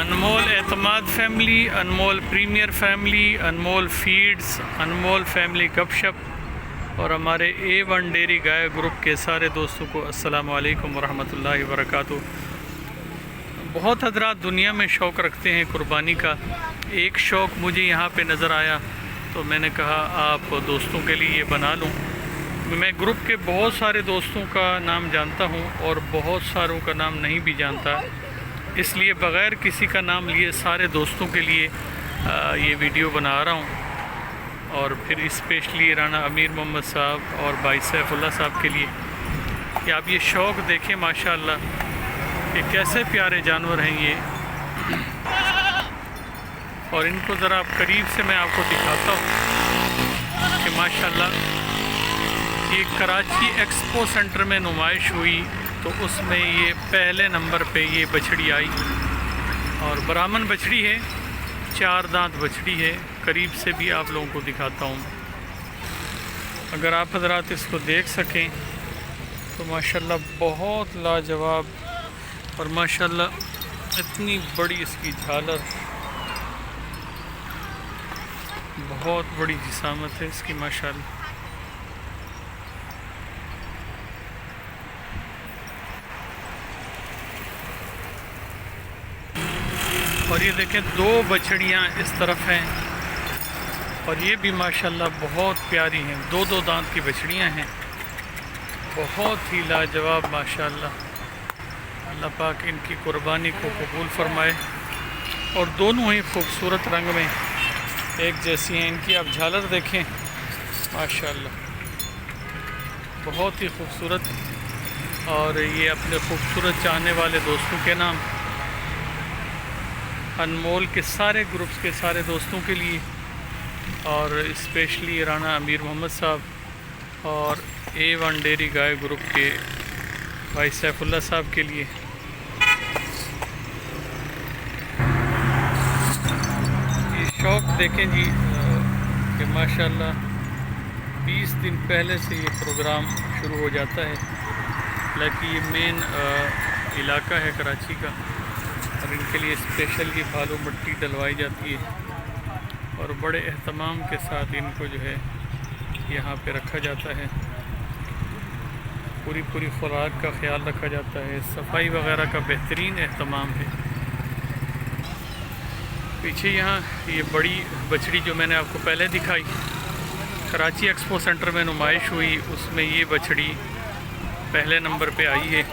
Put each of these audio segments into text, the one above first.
अनमोल एतमाद फैमिली, अनमोल premiere family, अनमोल feeds, अनमोल family गपशप और हमारे A1 डेयरी गाय ग्रुप के सारे दोस्तों को अस्सलाम वालेकुम वरहमतुल्लाहि वबरकातुहू। बहुत हज़रात दुनिया में शौक़ रखते हैं कुर्बानी का। एक शौक़ मुझे यहाँ पे नज़र आया तो मैंने कहा आप दोस्तों के लिए बना लूँ। मैं ग्रुप के बहुत सारे दोस्तों का नाम जानता हूँ और बहुत सारों का नाम नहीं भी जानता, इसलिए बग़ैर किसी का नाम लिए सारे दोस्तों के लिए ये वीडियो बना रहा हूँ। और फिर स्पेशली राना अमीर मोहम्मद साहब और भाई सैफुल्लाह साहब के लिए कि आप ये शौक़ देखें माशाअल्लाह कि कैसे प्यारे जानवर हैं ये। और इनको ज़रा करीब से मैं आपको दिखाता हूँ कि माशाअल्लाह ये कराची एक्सपो सेंटर में नुमाइश हुई तो उसमें ये पहले नंबर पे ये बछड़ी आई और ब्राह्मण बछड़ी है, 4 दांत बछड़ी है। करीब से भी आप लोगों को दिखाता हूँ, अगर आप हज़रात इसको देख सकें तो माशाल्लाह बहुत लाजवाब और माशाल्लाह इतनी बड़ी इसकी झालर, बहुत बड़ी जिसामत है इसकी माशाल्लाह। और ये देखें 2 बछड़ियाँ इस तरफ हैं और ये भी माशाल्लाह बहुत प्यारी हैं। 2-2 दांत की बछड़ियाँ हैं, बहुत ही लाजवाब माशाल्लाह। अल्लाह पाक इनकी कुर्बानी को कबूल फरमाए। और दोनों ही खूबसूरत रंग में एक जैसी हैं। इनकी आप झालर देखें माशाल्लाह, बहुत ही खूबसूरत। और ये अपने खूबसूरत चाहने वाले दोस्तों के नाम, अनमोल के सारे ग्रुप्स के सारे दोस्तों के लिए और स्पेशली राना अमीर मोहम्मद साहब और A1 डेयरी गाय ग्रुप के भाई सैफुल्लाह साहब के लिए। ये शौक़ देखें जी कि माशाल्लाह 20 दिन पहले से ये प्रोग्राम शुरू हो जाता है। हालांकि ये मेन इलाका है कराची का और इनके लिए स्पेशल की बालू मिट्टी डलवाई जाती है और बड़े एहतमाम के साथ इनको जो है यहाँ पे रखा जाता है। पूरी खुराक का ख्याल रखा जाता है, सफाई वगैरह का बेहतरीन एहतमाम है। पीछे यहाँ ये बड़ी बछड़ी जो मैंने आपको पहले दिखाई, कराची एक्सपो सेंटर में नुमाइश हुई, उसमें ये बछड़ी पहले नंबर पे आई है।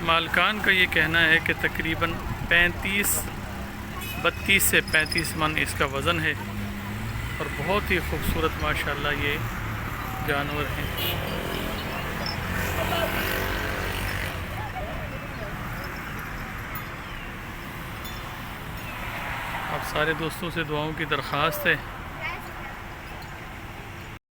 मालकान का ये कहना है कि तकरीबन 32 से 35 मन इसका वज़न है और बहुत ही खूबसूरत माशाल्लाह ये जानवर हैं। आप सारे दोस्तों से दुआओं की दरख्वास्त है